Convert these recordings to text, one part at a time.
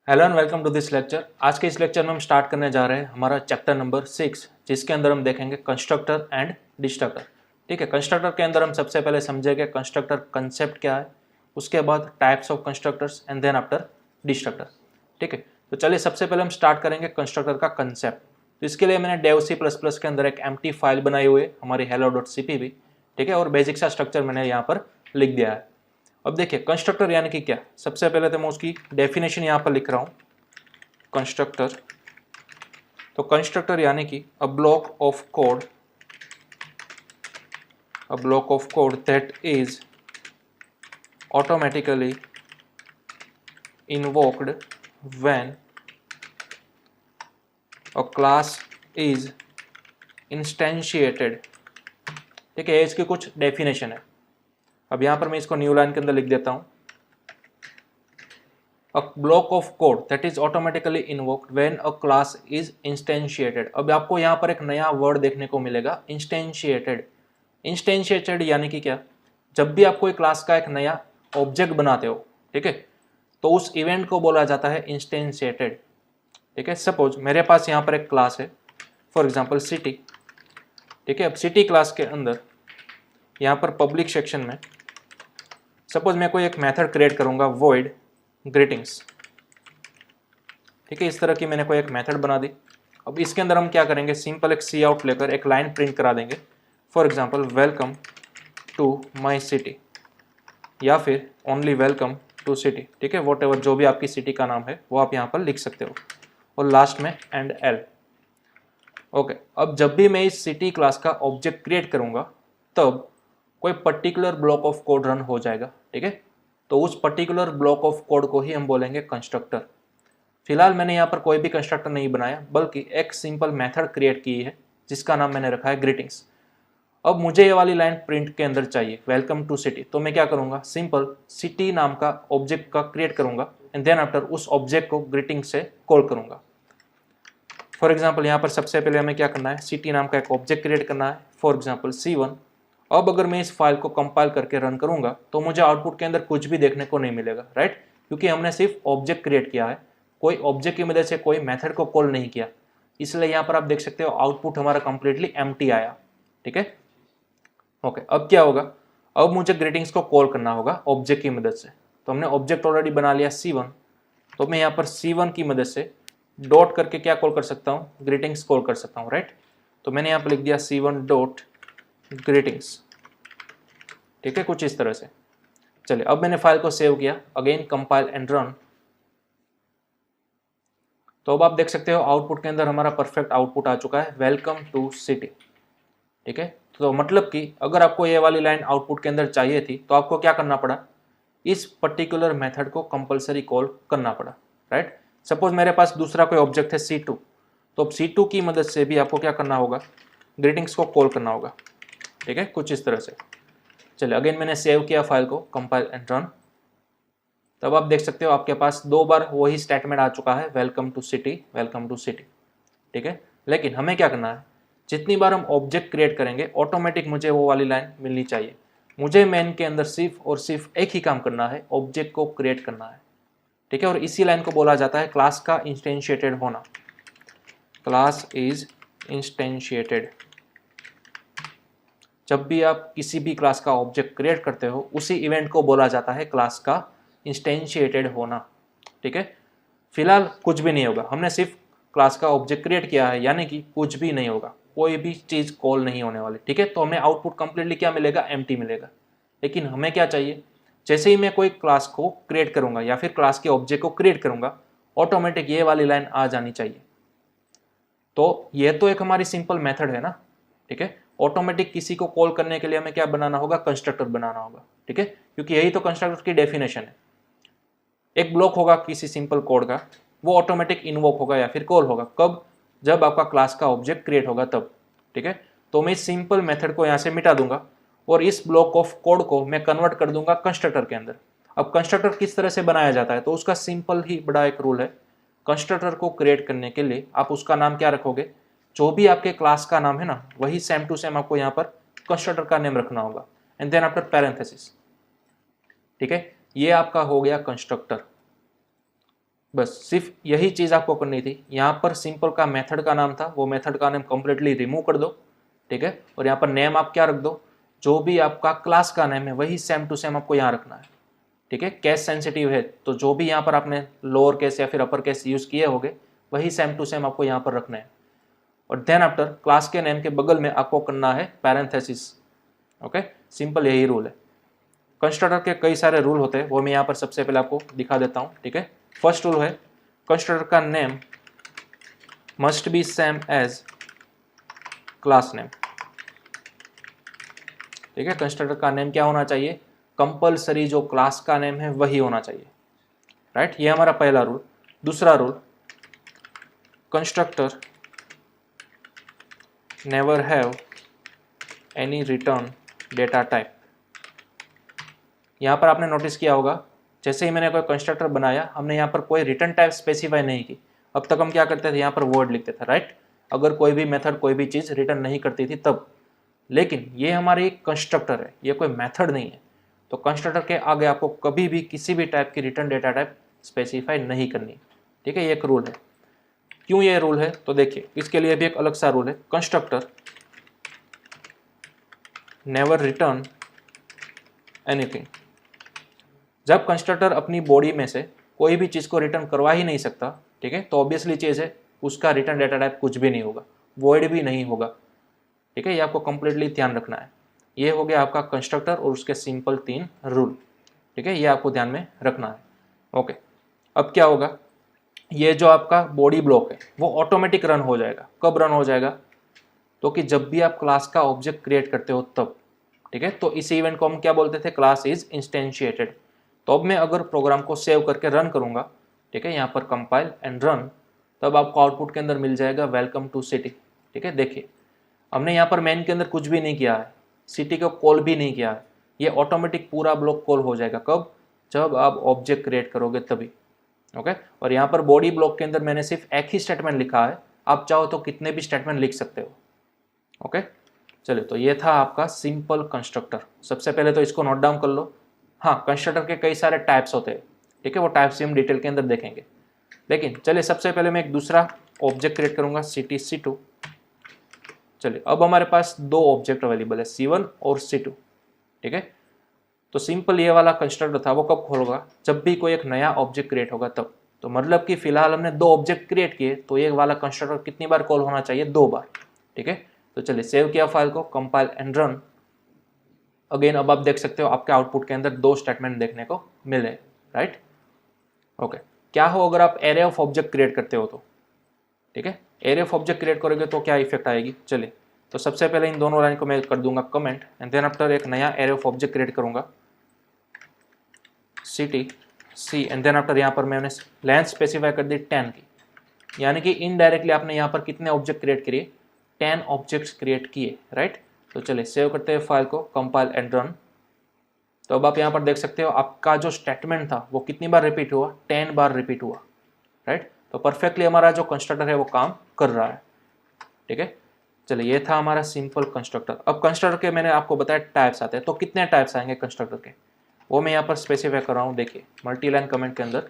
Hello and welcome to this lecture. आज के इस लेक्चर में हम स्टार्ट करने जा रहे हैं हमारा चैप्टर नंबर 6, जिसके अंदर हम देखेंगे कंस्ट्रक्टर एंड डिस्ट्रक्टर। ठीक है, कंस्ट्रक्टर के अंदर हम सबसे पहले समझेंगे कंस्ट्रक्टर कंसेप्ट क्या है, उसके बाद types of constructors and then after destructor. ठीक है, तो चलिए सबसे पहले हम स्टार्ट करेंगे कंस्ट्रक्टर का कंसेप्ट। तो इसके लिए मैंने डेव सी प्लस प्लस के अंदर एक एम्प्टी फाइल बनाई हुई है हमारी hello.cpp। ठीक है, और बेसिक सा स्ट्रक्चर मैंने यहाँ पर लिख दिया है। अब देखिए कंस्ट्रक्टर यानी कि क्या। सबसे पहले तो मैं उसकी डेफिनेशन यहाँ पर लिख रहा हूँ। कंस्ट्रक्टर, तो कंस्ट्रक्टर यानी कि a block of code that is automatically invoked when a class is instantiated. ठीक है, इसकी कुछ डेफिनेशन है। अब यहाँ पर मैं इसको न्यू लाइन के अंदर लिख देता हूँ। A block of code that is automatically invoked when a class is instantiated। अब आपको यहाँ पर एक नया वर्ड देखने को मिलेगा, instantiated। instantiated यानी कि क्या, जब भी आप कोई क्लास का एक नया ऑब्जेक्ट बनाते हो, ठीक है, तो उस इवेंट को बोला जाता है instantiated। ठीक है, सपोज मेरे पास यहाँ पर एक क्लास है, फॉर एग्जाम्पल सिटी। ठीक है, अब सिटी क्लास के अंदर यहाँ पर पब्लिक सेक्शन में सपोज मैं कोई एक मेथड क्रिएट करूँगा, void ग्रीटिंग्स। ठीक है, इस तरह की मैंने कोई एक मेथड बना दी। अब इसके अंदर हम क्या करेंगे, सिंपल एक सी आउट लेकर एक लाइन प्रिंट करा देंगे, for example welcome to my city, या फिर ओनली वेलकम टू सिटी। ठीक है, वॉट एवर जो भी आपकी सिटी का नाम है वो आप यहाँ पर लिख सकते हो, और लास्ट में एंड एल। ओके, अब जब भी मैं इस सिटी क्लास का ऑब्जेक्ट क्रिएट करूँगा तब कोई particular block of code run हो जाएगा। ठीक है, तो उस पर्टिकुलर ब्लॉक ऑफ कोड को ही हम बोलेंगे कंस्ट्रक्टर। फिलहाल मैंने यहाँ पर कोई भी कंस्ट्रक्टर नहीं बनाया, बल्कि एक सिंपल मेथड क्रिएट की है जिसका नाम मैंने रखा है ग्रीटिंग्स। अब मुझे ये वाली लाइन प्रिंट के अंदर चाहिए, वेलकम टू सिटी, तो मैं क्या करूँगा, सिंपल सिटी नाम का ऑब्जेक्ट का क्रिएट करूँगा एंड देन आफ्टर उस ऑब्जेक्ट को ग्रीटिंग से कॉल करूँगा। फॉर एग्जाम्पल यहाँ पर सबसे पहले हमें क्या करना है, सिटी नाम का एक ऑब्जेक्ट क्रिएट करना है, फॉर एग्जाम्पल C1। अब अगर मैं इस फाइल को कंपाइल करके रन करूंगा तो मुझे आउटपुट के अंदर कुछ भी देखने को नहीं मिलेगा, राइट, क्योंकि हमने सिर्फ ऑब्जेक्ट क्रिएट किया है, कोई ऑब्जेक्ट की मदद से कोई मेथड को कॉल नहीं किया। इसलिए यहाँ पर आप देख सकते हो आउटपुट हमारा कंप्लीटली एम्प्टी आया। ठीक है, ओके, अब क्या होगा, अब मुझे ग्रीटिंग्स को कॉल करना होगा ऑब्जेक्ट की मदद से। तो हमने ऑब्जेक्ट ऑलरेडी बना लिया C1, तो मैं यहाँ पर C1 की मदद से डॉट करके क्या कॉल कर सकता हूँ, ग्रीटिंग्स कॉल कर सकता हूँ, राइट। तो मैंने यहाँ पर लिख दिया C1 डॉट ग्रीटिंग्स। ठीक है, कुछ इस तरह से। चलिए, अब मैंने फाइल को सेव किया, अगेन कंपाइल एंड रन। तो अब आप देख सकते हो आउटपुट के अंदर हमारा परफेक्ट आउटपुट आ चुका है, वेलकम टू सिटी। ठीक है, तो मतलब कि अगर आपको ये वाली लाइन आउटपुट के अंदर चाहिए थी तो आपको क्या करना पड़ा, इस पर्टिकुलर मेथड को कंपलसरी कॉल करना पड़ा, राइट। सपोज मेरे पास दूसरा कोई ऑब्जेक्ट है C2, तो अब C2 की मदद से भी आपको क्या करना होगा, ग्रीटिंग्स को कॉल करना होगा। ठीक है, कुछ इस तरह से। चलिए, अगेन मैंने सेव किया फाइल को, कंपाइल एंड रन। तब आप देख सकते हो आपके पास 2 बार वही स्टेटमेंट आ चुका है, welcome to city, welcome to city. ठीक है, लेकिन हमें क्या करना है, जितनी बार हम ऑब्जेक्ट क्रिएट करेंगे ऑटोमेटिक मुझे वो वाली लाइन मिलनी चाहिए। मुझे मेन के अंदर सिर्फ और सिर्फ एक ही काम करना है, ऑब्जेक्ट को क्रिएट करना है। ठीक है, और इसी लाइन को बोला जाता है क्लास का इंस्टेंशिएटेड होना। Class is instantiated. जब भी आप किसी भी क्लास का ऑब्जेक्ट क्रिएट करते हो उसी इवेंट को बोला जाता है क्लास का इंस्टेंशिएटेड होना। ठीक है, फिलहाल कुछ भी नहीं होगा, हमने सिर्फ क्लास का ऑब्जेक्ट क्रिएट किया है, यानी कि कुछ भी नहीं होगा, कोई भी चीज़ कॉल नहीं होने वाली। ठीक है, तो हमें आउटपुट कंप्लीटली क्या मिलेगा, एम्प्टी मिलेगा। लेकिन हमें क्या चाहिए, जैसे ही मैं कोई क्लास को क्रिएट करूंगा या फिर क्लास के ऑब्जेक्ट को क्रिएट करूंगा, ऑटोमेटिक ये वाली लाइन आ जानी चाहिए। तो ये तो एक हमारी सिंपल मेथड है ना। ठीक है, ऑटोमेटिक किसी को कॉल करने के लिए हमें क्या बनाना होगा, कंस्ट्रक्टर बनाना होगा। ठीक है, क्योंकि यही तो कंस्ट्रक्टर की डेफिनेशन है। एक ब्लॉक होगा किसी सिंपल कोड का, वो ऑटोमेटिक इन्वोक होगा या फिर कॉल होगा, कब, जब आपका क्लास का ऑब्जेक्ट क्रिएट होगा तब। ठीक है, तो मैं इस सिंपल मेथड को यहाँ से मिटा दूंगा और इस ब्लॉक ऑफ कोड को मैं कन्वर्ट कर दूंगा कंस्ट्रक्टर के अंदर। अब कंस्ट्रक्टर किस तरह से बनाया जाता है, तो उसका सिंपल ही बड़ा एक रूल है। कंस्ट्रक्टर को क्रिएट करने के लिए आप उसका नाम क्या रखोगे, जो भी आपके क्लास का नाम है ना, वही सेम टू सेम आपको यहाँ पर कंस्ट्रक्टर का नेम रखना होगा एंड देन आफ्टर पैरेंथेसिस। ठीक है, ये आपका हो गया कंस्ट्रक्टर। बस सिर्फ यही चीज़ आपको करनी थी। यहाँ पर सिंपल का मेथड का नाम था, वो मेथड का नाम कंप्लीटली रिमूव कर दो, ठीक है। और यहाँ पर नेम आप क्या रख दो, जो भी आपका क्लास का नेम है वही सेम टू सेम आपको यहाँ रखना है, ठीक है। केस सेंसिटिव है तो जो भी यहाँ पर आपने लोअर केस या फिर अपर केस यूज़ किए होंगे वही सेम टू सेम आपको यहाँ पर रखना है। और देन आफ्टर क्लास के नेम के बगल में आपको करना है पैरेंथेसिस, ओके। सिंपल यही रूल है। कंस्ट्रक्टर के कई सारे रूल होते हैं, वो मैं यहाँ पर सबसे पहले आपको दिखा देता हूँ, ठीक है। फर्स्ट रूल है कंस्ट्रक्टर का name must be same as class name, ठीक है। कंस्ट्रक्टर का नेम क्या होना चाहिए, कंपलसरी जो क्लास का नेम है वही होना चाहिए, राइट। ये हमारा पहला रूल। दूसरा rule, constructor never have any return data type. यहाँ पर आपने नोटिस किया होगा, जैसे ही मैंने कोई कंस्ट्रक्टर बनाया हमने यहाँ पर कोई रिटर्न टाइप स्पेसिफाई नहीं की। अब तक हम क्या करते थे, यहाँ पर वर्ड लिखते थे, राइट। अगर कोई भी मेथड कोई भी चीज़ रिटर्न नहीं करती थी तब। लेकिन ये हमारी एक कंस्ट्रक्टर है, ये कोई मेथड नहीं है, तो कंस्ट्रक्टर के आगे आपको कभी भी किसी भी टाइप की रिटर्न डेटा टाइप स्पेसिफाई नहीं करनी, ठीक है। ये एक रूल है। क्यों ये रूल है, तो देखिए इसके लिए भी एक अलग सा रूल है। Constructor never return anything. जब कंस्ट्रक्टर अपनी बॉडी में से कोई भी चीज़ को रिटर्न करवा ही नहीं सकता, ठीक है, तो ऑब्वियसली चीज़ है उसका रिटर्न डेटा टाइप कुछ भी नहीं होगा, वॉइड भी नहीं होगा, ठीक है। ये आपको कंप्लीटली ध्यान रखना है। ये हो गया आपका कंस्ट्रक्टर और उसके सिंपल 3 रूल, ठीक है। ये आपको ध्यान में रखना है, ओके। अब क्या होगा, ये जो आपका बॉडी ब्लॉक है वो ऑटोमेटिक रन हो जाएगा। कब रन हो जाएगा, तो कि जब भी आप क्लास का ऑब्जेक्ट क्रिएट करते हो तब, ठीक है। तो इस इवेंट को हम क्या बोलते थे, क्लास इज इंस्टेंशिएटेड। तो अब मैं अगर प्रोग्राम को सेव करके रन करूंगा, ठीक है, यहाँ पर कंपाइल एंड रन, तब आपको आउटपुट के अंदर मिल जाएगा वेलकम टू सिटी, ठीक है। देखिए हमने यहाँ पर मेन के अंदर कुछ भी नहीं किया है, सिटी को कॉल भी नहीं किया है, ये ऑटोमेटिक पूरा ब्लॉक कॉल हो जाएगा। कब, जब आप ऑब्जेक्ट क्रिएट करोगे तभी, ओके। और यहाँ पर बॉडी ब्लॉक के अंदर मैंने सिर्फ एक ही स्टेटमेंट लिखा है, आप चाहो तो कितने भी स्टेटमेंट लिख सकते हो, ओके। चलिए, तो ये था आपका सिंपल कंस्ट्रक्टर। सबसे पहले तो इसको नोट डाउन कर लो। हाँ, कंस्ट्रक्टर के कई सारे टाइप्स होते हैं, ठीक है, वो टाइप्स हम डिटेल के अंदर देखेंगे। लेकिन चलिए सबसे पहले मैं एक दूसरा ऑब्जेक्ट क्रिएट करूंगा, सिटी C2। चलिए अब हमारे पास 2 ऑब्जेक्ट अवेलेबल है, C1 और C2, ठीक है। तो सिंपल ये वाला कंस्ट्रक्टर था वो कब खोलूंगा, जब भी कोई एक नया ऑब्जेक्ट क्रिएट होगा तब। तो मतलब कि फिलहाल हमने 2 ऑब्जेक्ट क्रिएट किए, तो ये वाला कंस्ट्रक्टर कितनी बार कॉल होना चाहिए, 2 बार, ठीक है। तो चलिए सेव किया फाइल को, कंपाइल एंड रन। अगेन अब आप देख सकते हो आपके आउटपुट के अंदर 2 स्टेटमेंट देखने को मिले, राइट, ओके। क्या हो अगर आप एरे ऑफ ऑब्जेक्ट क्रिएट करते हो तो, ठीक है, एरे ऑफ ऑब्जेक्ट क्रिएट करोगे तो क्या इफेक्ट आएगी। चलिए तो सबसे पहले इन दोनों लाइन को मैं कर दूंगा कमेंट, एंड देन आफ्टर एक नया एरे ऑफ ऑब्जेक्ट क्रिएट करूंगा, city C, and then after यहाँ पर मैंने लेंथ स्पेसिफाई कर दी 10 की, यानी कि इनडायरेक्टली आपने यहाँ पर कितने ऑब्जेक्ट क्रिएट किए, 10 ऑब्जेक्ट्स क्रिएट किए, राइट। तो चलिए सेव करते हैं फाइल को, कंपाइल एंड रन। तो अब आप यहाँ पर देख सकते हो आपका जो स्टेटमेंट था वो कितनी बार रिपीट हुआ, 10 बार रिपीट हुआ, राइट। तो परफेक्टली हमारा जो कंस्ट्रक्टर है वो काम कर रहा है, ठीक है। चलिए ये था हमारा सिंपल कंस्ट्रक्टर। अब कंस्ट्रक्टर के मैंने आपको बताया टाइप्स आते हैं, तो कितने टाइप्स आएंगे कंस्ट्रक्टर के, वो मैं यहाँ पर स्पेसिफाई कर रहा हूँ। देखिए मल्टी लाइन कमेंट के अंदर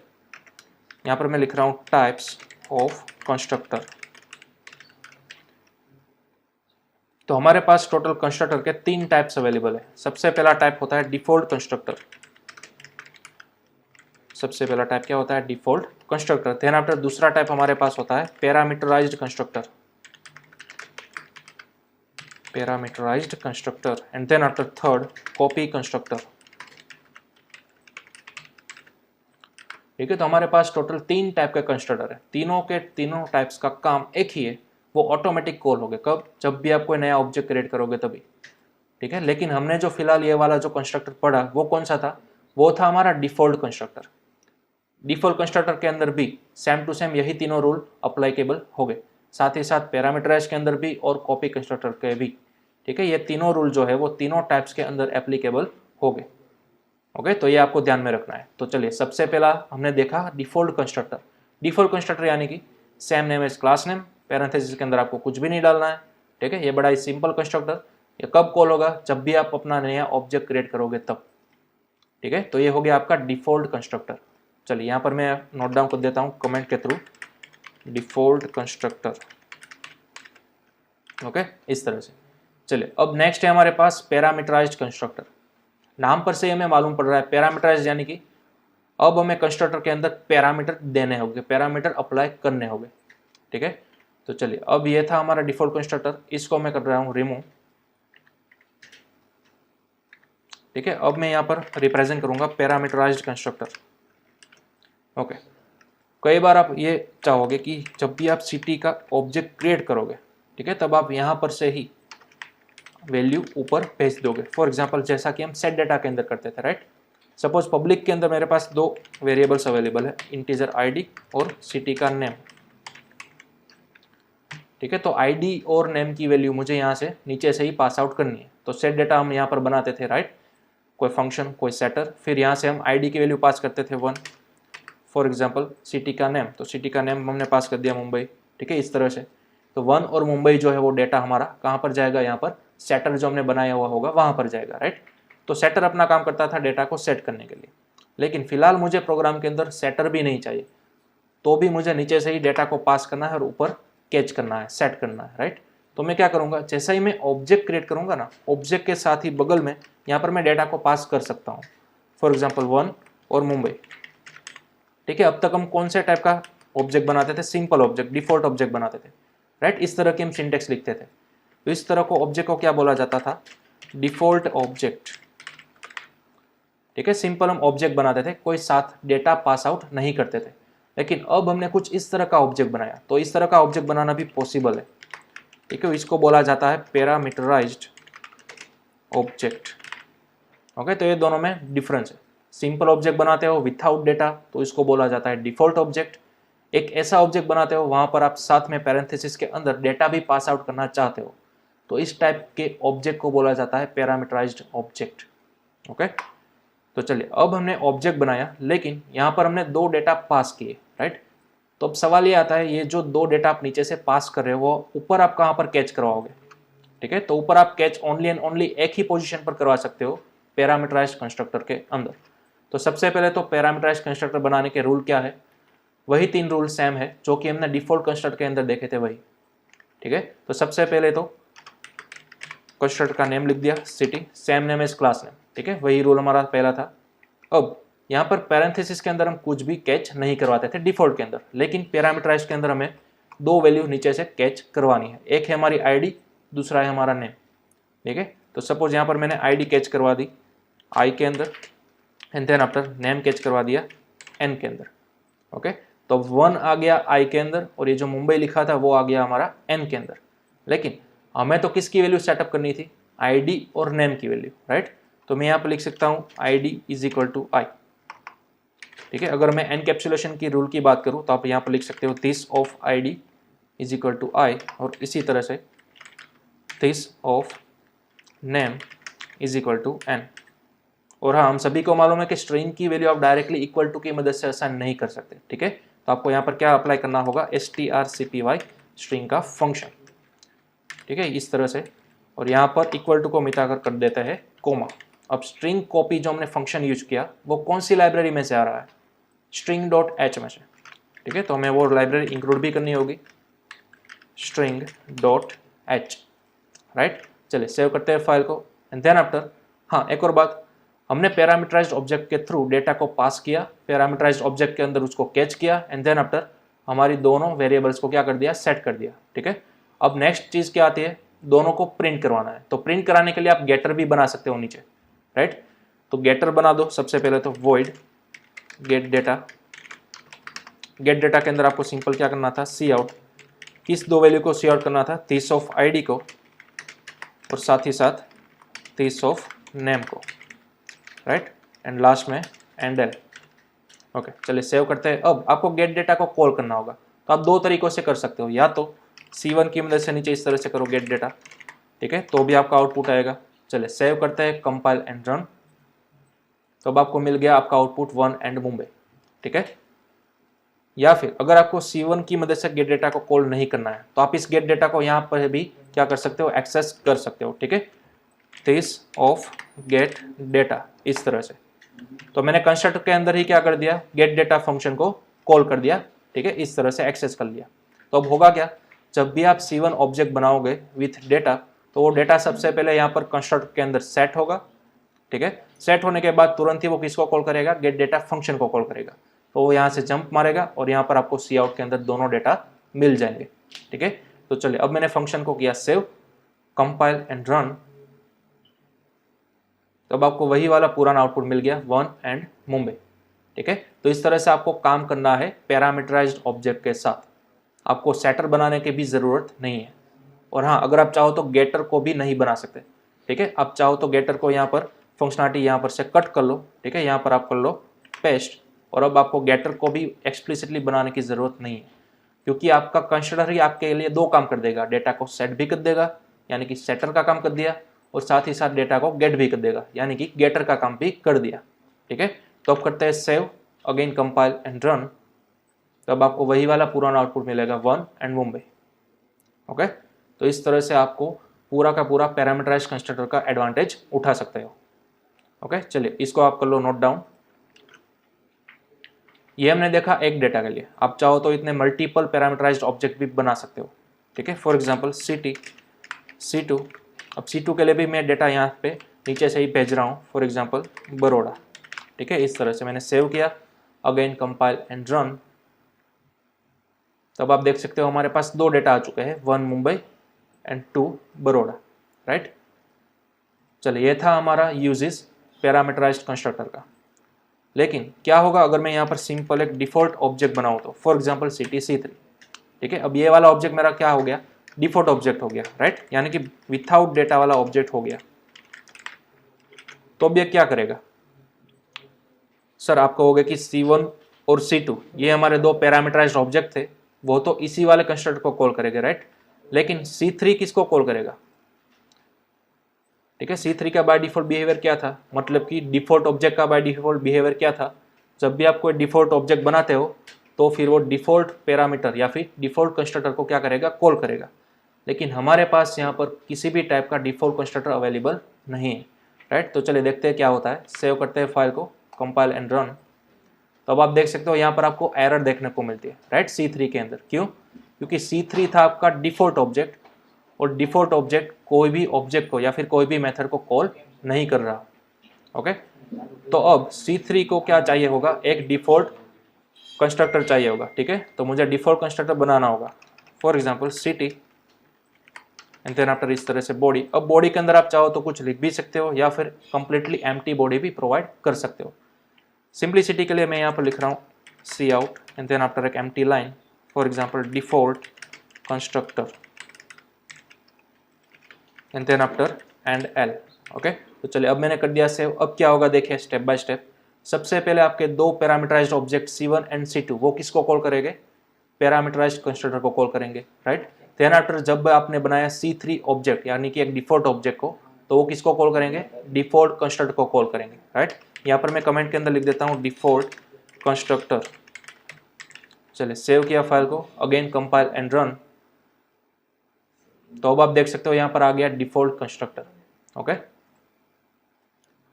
यहाँ पर मैं लिख रहा हूँ टाइप्स ऑफ कंस्ट्रक्टर। तो हमारे पास टोटल कंस्ट्रक्टर के 3 टाइप्स अवेलेबल है। सबसे पहला टाइप होता है डिफॉल्ट कंस्ट्रक्टर। सबसे पहला टाइप क्या होता है, डिफॉल्ट कंस्ट्रक्टर। देन आफ्टर दूसरा टाइप हमारे पास होता है parameterized constructor, parameterized constructor. And then after third copy constructor, ठीक है। तो हमारे पास टोटल 3 टाइप के कंस्ट्रक्टर है, तीनों के तीनों टाइप्स का काम एक ही है, वो ऑटोमेटिक कॉल होगे। कब, जब भी आप कोई नया ऑब्जेक्ट क्रिएट करोगे तभी, ठीक है। लेकिन हमने जो फिलहाल ये वाला जो कंस्ट्रक्टर पढ़ा वो कौन सा था, वो था हमारा डिफॉल्ट कंस्ट्रक्टर। डिफॉल्ट कंस्ट्रक्टर के अंदर भी सेम टू सेम यही तीनों रूल अप्लाइकेबल हो गए, साथ ही साथ पैरामीटराइज के अंदर भी और कॉपी कंस्ट्रक्टर के भी, ठीक है। ये तीनों रूल जो है वो तीनों टाइप्स के अंदर एप्लीकेबल हो गए, ओके। तो ये आपको ध्यान में रखना है। तो चलिए सबसे पहला हमने देखा डिफॉल्ट कंस्ट्रक्टर। डिफॉल्ट कंस्ट्रक्टर यानी कि same name as class name, parenthesis के अंदर आपको कुछ भी नहीं डालना है, ठीक है। ये बड़ा ही सिंपल कंस्ट्रक्टर। ये कब कॉल होगा, जब भी आप अपना नया ऑब्जेक्ट क्रिएट करोगे तब, ठीक है। तो ये हो गया आपका डिफॉल्ट कंस्ट्रक्टर। चलिए यहाँ पर मैं नोट डाउन कर देता हूँ कमेंट के थ्रू, डिफॉल्ट कंस्ट्रक्टर। ओके, इस तरह से। चलिए अब नेक्स्ट है हमारे पास पैरामीटराइज्ड कंस्ट्रक्टर। नाम पर से हमें मालूम पड़ रहा है पैरामीटराइज्ड यानी कि अब हमें कंस्ट्रक्टर के अंदर पैरामीटर देने होंगे, पैरामीटर अप्लाई करने होंगे। ठीक है, तो चलिए अब ये था हमारा डिफॉल्ट कंस्ट्रक्टर, इसको मैं कर रहा हूँ रिमूव। ठीक है, अब मैं यहाँ पर रिप्रेजेंट करूंगा पैरामीटराइज्ड कंस्ट्रक्टर। ओके, कई बार आप ये चाहोगे कि जब भी आप सिटी का ऑब्जेक्ट क्रिएट करोगे, ठीक है, तब आप यहाँ पर से ही वैल्यू ऊपर भेज दोगे। फॉर एग्जांपल जैसा कि हम सेट डाटा के अंदर करते थे, राइट। सपोज पब्लिक के अंदर मेरे पास दो वेरिएबल्स अवेलेबल है, इंटीजर आईडी और सिटी का नेम। ठीक है, तो आईडी और नेम की वैल्यू मुझे यहाँ से नीचे से ही पास आउट करनी है। तो सेट डाटा हम यहाँ पर बनाते थे, राइट, कोई फंक्शन, कोई सेटर, फिर यहाँ से हम आईडी की वैल्यू पास करते थे 1। फॉर एग्जांपल सिटी का नेम, तो सिटी का नेम हमने पास कर दिया मुंबई। ठीक है, इस तरह से। तो 1 और मुंबई जो है वो डेटा हमारा कहाँ पर जाएगा, यहाँ पर सेटर जो हमने बनाया हुआ होगा वहाँ पर जाएगा, राइट। तो सेटर अपना काम करता था डेटा को सेट करने के लिए, लेकिन फिलहाल मुझे प्रोग्राम के अंदर सेटर भी नहीं चाहिए, तो भी मुझे नीचे से ही डेटा को पास करना है और ऊपर कैच करना है, सेट करना है, राइट। तो मैं क्या करूँगा, जैसा ही मैं ऑब्जेक्ट क्रिएट करूँगा ना, ऑब्जेक्ट के साथ ही बगल में यहाँ पर मैं डेटा को पास कर सकता हूँ। फॉर एग्जाम्पल 1 और मुंबई। ठीक है, अब तक हम कौन से टाइप का ऑब्जेक्ट बनाते थे, सिंपल ऑब्जेक्ट, डिफॉल्ट ऑब्जेक्ट बनाते थे, राइट। इस तरह की हम सिंटेक्स लिखते थे। तो इस तरह को ऑब्जेक्ट को क्या बोला जाता था, डिफॉल्ट ऑब्जेक्ट। ठीक है, सिंपल हम ऑब्जेक्ट बनाते थे, कोई साथ डेटा पास आउट नहीं करते थे। लेकिन अब हमने कुछ इस तरह का ऑब्जेक्ट बनाया, तो इस तरह का ऑब्जेक्ट बनाना भी पॉसिबल है। ठीक है, इसको बोला जाता है पैरामीटराइज्ड ऑब्जेक्ट। ओके, तो ये दोनों में डिफरेंस है। सिंपल ऑब्जेक्ट बनाते हो विथआउट डेटा, तो इसको बोला जाता है डिफॉल्ट ऑब्जेक्ट। एक ऐसा ऑब्जेक्ट बनाते हो वहां पर आप साथ में पैरेंथेसिस के अंदर डेटा भी पास आउट करना चाहते हो, तो इस टाइप के ऑब्जेक्ट को बोला जाता है पैरामीटराइज्ड ऑब्जेक्ट। ओके, तो चलिए अब हमने ऑब्जेक्ट बनाया, लेकिन यहाँ पर हमने दो डेटा पास किए, राइट। तो अब सवाल ये आता है, ये जो दो डेटा आप नीचे से पास कर रहे हो वो ऊपर आप कहाँ पर कैच करवाओगे। ठीक है, तो ऊपर आप कैच ओनली एंड ओनली एक ही पोजीशन पर करवा सकते हो पैरामीटराइज्ड कंस्ट्रक्टर के अंदर। तो सबसे पहले तो पैरामीटराइज्ड कंस्ट्रक्टर बनाने के रूल क्या है, वही 3 रूल सेम है जो कि हमने डिफॉल्ट कंस्ट्रक्टर के अंदर देखे थे वही। ठीक है, तो सबसे पहले तो कंस्ट्रक्टर का नेम लिख दिया city, same name is class name. ठीक है, वही रूल हमारा पहला था। अब यहाँ पर पैरेंथेसिस के अंदर हम कुछ भी कैच नहीं करवाते थे डिफॉल्ट के अंदर, लेकिन पैरामीटराइज्ड के अंदर हमें दो वैल्यू नीचे से कैच करवानी है। एक है हमारी आईडी, दूसरा है हमारा नेम। ठीक है, तो सपोज यहाँ पर मैंने आईडी कैच करवा दी आई के अंदर, and then after name catch करवा दिया एन के अंदर। ओके, तो 1 आ गया आई के अंदर और ये जो मुंबई लिखा था वो आ गया हमारा एन के अंदर। लेकिन हमें तो किसकी वैल्यू सेटअप करनी थी, आईडी और नेम की वैल्यू, राइट। तो मैं यहाँ पर लिख सकता हूँ आईडी इज इक्वल टू आई। ठीक है, अगर मैं एनकैप्सुलेशन की रूल की बात करूँ तो आप यहाँ पर लिख सकते हो this of ID is equal to I, और इसी तरह से this of name is equal to N. और हाँ, हम सभी को मालूम है कि स्ट्रिंग की वैल्यू आप डायरेक्टली इक्वल टू की मदद से असाइन नहीं कर सकते। ठीक है, तो आपको यहाँ पर क्या अप्लाई करना होगा, strcpy स्ट्रिंग का फंक्शन। ठीक है, इस तरह से, और यहाँ पर इक्वल टू को मिटाकर कर देते हैं कोमा। अब स्ट्रिंग कॉपी जो हमने फंक्शन यूज किया वो कौन सी लाइब्रेरी में से आ रहा है, string.h में से। ठीक है, तो हमें वो लाइब्रेरी इंक्लूड भी करनी होगी, string.h, राइट। चलिए सेव करते हैं फाइल को, एंड देन आफ्टर, हाँ एक और बात, हमने पैरामीटराइज्ड ऑब्जेक्ट के थ्रू डेटा को पास किया, पैरामीटराइज्ड ऑब्जेक्ट के अंदर उसको कैच किया, एंड देन आफ्टर हमारी दोनों वेरिएबल्स को क्या कर दिया, सेट कर दिया। ठीक है, अब नेक्स्ट चीज़ क्या आती है, दोनों को प्रिंट करवाना है। तो प्रिंट कराने के लिए आप गेटर भी बना सकते हो नीचे, राइट। तो गेटर बना दो सबसे पहले तो void gate data. Gate data के अंदर आपको सिंपल क्या करना था, सी आउट, किस दो वैल्यू को सी आउट करना था, दिस ऑफ आईडी को और साथ ही साथ दिस ऑफ नेम को, राइट, एंड लास्ट में एंड एल। ओके, चलिए सेव करते हैं। अब आपको गेट डेटा को कॉल करना होगा, तो आप दो तरीकों से कर सकते हो, या तो C1 की मदद से नीचे इस तरह से करो गेट डेटा, ठीक है, तो भी आपका आउटपुट आएगा। चलिए सेव करते हैं, कंपाइल एंड रन। तो अब आपको मिल गया आपका आउटपुट 1 एंड मुंबई। ठीक है, या फिर अगर आपको C1 की मदद से गेट डेटा को कॉल नहीं करना है तो आप इस गेट डेटा को यहाँ पर भी क्या कर सकते हो, एक्सेस कर सकते हो। ठीक है, दिस ऑफ गेट डेटा, इस तरह से। तो मैंने कंस्ट्रक्टर के अंदर ही क्या कर दिया, गेट डेटा फंक्शन को कॉल कर दिया, ठीक है, इस तरह से एक्सेस कर लिया। तो अब होगा क्या, जब भी आप C1 ऑब्जेक्ट बनाओगे विथ डेटा, तो वो डेटा सबसे पहले यहाँ पर कंस्ट्रक्टर के अंदर सेट होगा, ठीक है। सेट होने के बाद तुरंत ही वो किसको कॉल करेगा, गेट डेटा फंक्शन को कॉल करेगा। तो वो यहाँ से जंप मारेगा और यहाँ पर आपको सी आउट के अंदर दोनों डेटा मिल जाएंगे, ठीक है। तो चलिए अब मैंने फंक्शन को किया सेव, कंपाइल एंड रन। तो अब आपको वही वाला पुराना आउटपुट मिल गया, 1 एंड मुंबई, ठीक है। तो इस तरह से आपको काम करना है पैरामीटराइज्ड ऑब्जेक्ट के साथ, आपको सेटर बनाने की भी ज़रूरत नहीं है। और हाँ, अगर आप चाहो तो गेटर को भी नहीं बना सकते, ठीक है। आप चाहो तो गेटर को यहाँ पर फंक्शनलिटी यहाँ पर से कट कर लो, ठीक है, यहाँ पर आप कर लो पेस्ट। और अब आपको गेटर को भी एक्सप्लिसिटली बनाने की ज़रूरत नहीं है, क्योंकि आपका कंस्ट्रक्टर ही आपके लिए दो काम कर देगा, डेटा को सेट भी कर देगा यानी कि सेटर का काम कर दिया, और साथ ही साथ डेटा को गेट भी कर देगा यानी कि गेटर का काम भी कर दिया, ठीक है। तो अब करते हैं save, again compile and run. तो अब आपको वही वाला पुराना आउटपुट मिलेगा, 1 एंड मुंबई, ओके। तो इस तरह से आपको पूरा का पूरा पैरामीटराइज्ड कंस्ट्रक्टर का एडवांटेज उठा सकते हो, ओके। चलिए इसको आप कर लो नोट डाउन। ये हमने देखा एक डेटा के लिए, आप चाहो तो इतने मल्टीपल पैरामीटराइज्ड ऑब्जेक्ट भी बना सकते हो, ठीक है। फॉर एग्जांपल सिटी, C2, अब C2 के लिए भी मैं डेटा यहाँ पे नीचे से ही भेज रहा हूँ, फॉर एग्जांपल बड़ौदा, ठीक है। इस तरह से मैंने सेव किया, अगेन कंपाइल एंड रन। तब आप देख सकते हो हमारे पास दो डेटा आ चुके हैं, 1 मुंबई एंड 2 बड़ौदा, राइट। चलिए ये था हमारा यूजेस पैरामीटराइज्ड कंस्ट्रक्टर का। लेकिन क्या होगा अगर मैं यहाँ पर सिंपल एक डिफॉल्ट ऑब्जेक्ट बनाऊँ तो, फॉर एग्जांपल सिटी C3, ठीक है। अब ये वाला ऑब्जेक्ट मेरा क्या हो गया, डिफॉल्ट ऑब्जेक्ट हो गया, राइट, यानी कि विथआउट डेटा वाला ऑब्जेक्ट हो गया। तो अब ये क्या करेगा, सर आप कहोगे कि C1 और C2 ये हमारे दो पैरामीटराइज्ड ऑब्जेक्ट थे, वो तो इसी वाले कंस्ट्रक्टर को कॉल करेंगे, राइट। लेकिन C3 किसको कॉल करेगा, ठीक है। C3 का बाय डिफॉल्ट बिहेवियर क्या था, मतलब कि डिफॉल्ट ऑब्जेक्ट का बाय डिफॉल्ट बिहेवियर क्या था, जब भी आप कोई डिफॉल्ट ऑब्जेक्ट बनाते हो तो फिर वो डिफॉल्ट पैरामीटर या फिर डिफॉल्ट कंस्ट्रक्टर को क्या करेगा, कॉल करेगा। लेकिन हमारे पास यहाँ पर किसी भी टाइप का डिफॉल्ट कंस्ट्रक्टर अवेलेबल नहीं है, राइट। तो चलिए देखते हैं क्या होता है, सेव करते हैं फाइल को, कंपाइल एंड रन। तो अब आप देख सकते हो यहाँ पर आपको एरर देखने को मिलती है, राइट, C3 के अंदर। क्यों, क्योंकि C3 था आपका डिफॉल्ट ऑब्जेक्ट, और डिफॉल्ट ऑब्जेक्ट कोई भी ऑब्जेक्ट को या फिर कोई भी मेथड को कॉल नहीं कर रहा, ओके। तो अब C3 को क्या चाहिए होगा, एक डिफॉल्ट कंस्ट्रक्टर चाहिए होगा, ठीक है। तो मुझे डिफॉल्ट कंस्ट्रक्टर बनाना होगा, for example city and then after इस तरह से बॉडी। अब बॉडी के अंदर आप चाहो तो कुछ लिख भी सकते हो या फिर कंप्लीटली एम्प्टी बॉडी भी प्रोवाइड कर सकते हो। सिंप्लिसिटी के लिए मैं यहाँ पर लिख रहा हूँ C out and then after एक empty line, for example default constructor and then after end L, okay. तो चलिए अब मैंने कर दिया सेव। अब क्या होगा देखिए स्टेप बाय स्टेप। सबसे पहले आपके दो parameterised object C1 and C2 वो किसको कॉल करेंगे, पैरामीटराइज्ड कंस्ट्रक्टर को कॉल करेंगे, राइट। देन आफ्टर जब आपने बनाया C3 ऑब्जेक्ट यानी कि एक डिफॉल्ट ऑब्जेक्ट को, तो वो किसको कॉल करेंगे, डिफॉल्ट कंस्ट्रक्टर को कॉल करेंगे, राइट। यहाँ पर मैं कमेंट के अंदर लिख देता हूँ डिफॉल्ट कंस्ट्रक्टर। चलिए सेव किया फाइल को, अगेन कंपाइल एंड रन। तो अब आप देख सकते हो यहाँ पर आ गया डिफॉल्ट कंस्ट्रक्टर, ओके।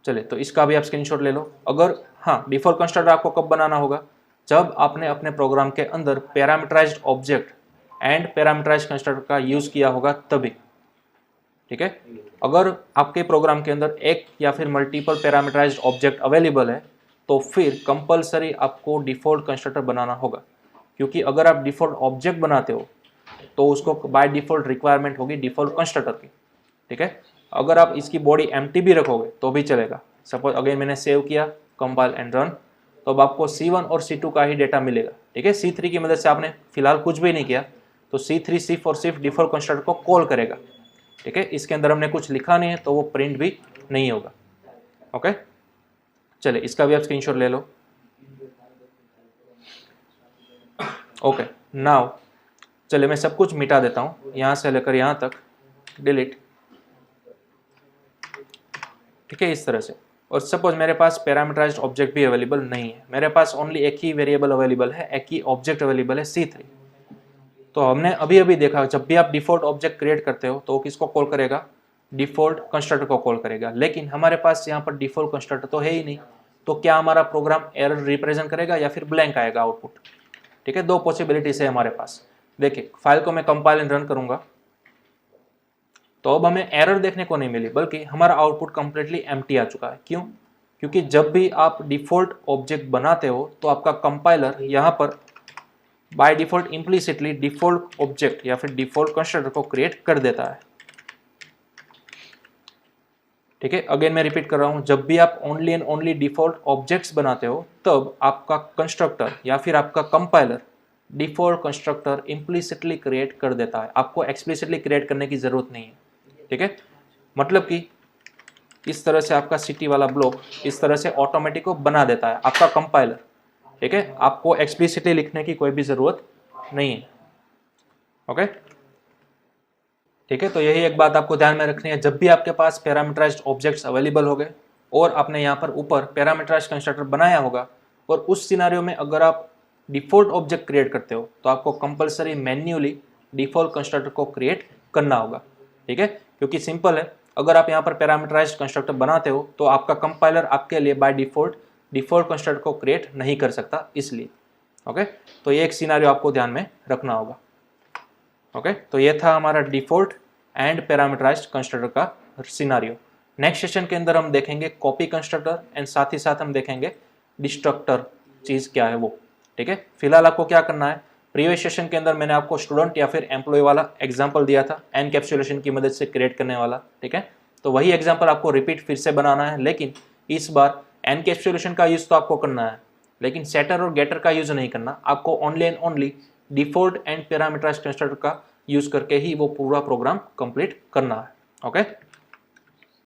चलिए तो इसका भी आप स्क्रीनशॉट ले लो। अगर हाँ, डिफॉल्ट कंस्ट्रक्टर आपको कब बनाना होगा, जब आपने अपने प्रोग्राम के अंदर parameterized object and parameterized constructor का यूज किया होगा तभी, ठीक है। अगर आपके प्रोग्राम के अंदर एक या फिर मल्टीपल पैरामीटराइज्ड ऑब्जेक्ट अवेलेबल है तो फिर कंपलसरी आपको डिफॉल्ट कंस्ट्रक्टर बनाना होगा, क्योंकि अगर आप डिफॉल्ट ऑब्जेक्ट बनाते हो तो उसको बाय डिफॉल्ट रिक्वायरमेंट होगी डिफॉल्ट कंस्ट्रक्टर की, ठीक है। अगर आप इसकी बॉडी एम्प्टी भी रखोगे तो भी चलेगा। सपोज अगेन मैंने सेव किया, कंपाइल एंड रन। तो अब आपको C1 और C2 का ही डेटा मिलेगा, ठीक है। C3 की मदद से आपने फिलहाल कुछ भी नहीं किया, तो C3 सिर्फ और सिर्फ डिफॉल्ट कंस्ट्रक्टर को कॉल करेगा, ठीक है। इसके अंदर हमने कुछ लिखा नहीं है तो वो प्रिंट भी नहीं होगा, ओके। चलिए इसका भी आप स्क्रीनशॉट ले लो, ओके। नाउ चलिए मैं सब कुछ मिटा देता हूँ, यहाँ से लेकर यहाँ तक डिलीट, ठीक है, इस तरह से। और सपोज मेरे पास पैरामीटराइज्ड ऑब्जेक्ट भी अवेलेबल नहीं है, मेरे पास ओनली एक ही वेरिएबल अवेलेबल है, एक ही ऑब्जेक्ट अवेलेबल है C3। तो हमने अभी अभी देखा जब भी आप डिफॉल्ट ऑब्जेक्ट क्रिएट करते हो तो वो किसको कॉल करेगा, डिफॉल्ट कंस्ट्रक्टर को कॉल करेगा। लेकिन हमारे पास यहाँ पर डिफॉल्ट कंस्ट्रक्टर तो है ही नहीं, तो क्या हमारा प्रोग्राम एरर रिप्रेजेंट करेगा या फिर ब्लैंक आएगा आउटपुट। ठीक है, दो पॉसिबिलिटीज है हमारे पास। देखिए फाइल को मैं कंपाइल एंड रन करूंगा तो अब हमें एरर देखने को नहीं मिली, बल्कि हमारा आउटपुट कंप्लीटली एम्प्टी आ चुका है। क्यों? क्योंकि जब भी आप डिफॉल्ट ऑब्जेक्ट बनाते हो तो आपका कंपाइलर यहाँ पर by default implicitly default object या फिर डिफॉल्ट कंस्ट्रक्टर को क्रिएट कर देता है। ठीक है, अगेन मैं रिपीट कर रहा हूं, जब भी आप only and only default objects बनाते हो तब आपका कंस्ट्रक्टर या फिर आपका compiler default constructor implicitly create कर देता है, आपको एक्सप्लिसिटली क्रिएट करने की जरूरत नहीं है। ठीक है, मतलब कि इस तरह से आपका सिटी वाला ब्लॉक इस तरह से ऑटोमेटिक को बना देता है आपका कंपाइलर। ठीक है, आपको एक्सप्लिसिटली लिखने की कोई भी जरूरत नहीं है। ओके, ठीक है, तो यही एक बात आपको ध्यान में रखनी है, जब भी आपके पास पैरामीटराइज्ड ऑब्जेक्ट्स अवेलेबल हो गए और आपने यहाँ पर ऊपर पैरामीटराइज्ड कंस्ट्रक्टर बनाया होगा और उस सिनारियो में अगर आप डिफॉल्ट ऑब्जेक्ट क्रिएट करते हो तो आपको कंपलसरी मैन्युअली डिफॉल्ट कंस्ट्रक्टर को क्रिएट करना होगा। ठीक है, क्योंकि सिंपल है, अगर आप यहाँ पर पैरामीटराइज्ड कंस्ट्रक्टर बनाते हो तो आपका कंपाइलर आपके लिए बाय डिफॉल्ट कंस्ट्रक्टर को क्रिएट नहीं कर सकता, इसलिए। ओके, तो ये एक सिनारियो आपको ध्यान में रखना होगा। ओके, तो ये था हमारा डिफॉल्ट एंड पैरामीटराइज्ड कंस्ट्रक्टर का सिनारियो। नेक्स्ट सेशन के अंदर हम देखेंगे कॉपी कंस्ट्रक्टर एंड साथ ही साथ हम देखेंगे डिस्ट्रक्टर चीज क्या है वो। ठीक है, फिलहाल आपको क्या करना है, प्रीवियस सेशन के अंदर मैंने आपको स्टूडेंट या फिर एम्प्लॉय वाला एग्जांपल दिया था एनकैप्सुलेशन की मदद से क्रिएट करने वाला। ठीक है, तो वही एग्जांपल आपको रिपीट फिर से बनाना है, लेकिन इस बार एनकैप्सुलेशन का यूज तो आपको करना है, लेकिन सेटर और गेटर का यूज नहीं करना। आपको only and only default and parameterized constructor का यूज करके ही वो पूरा प्रोग्राम कंप्लीट करना है। ओके।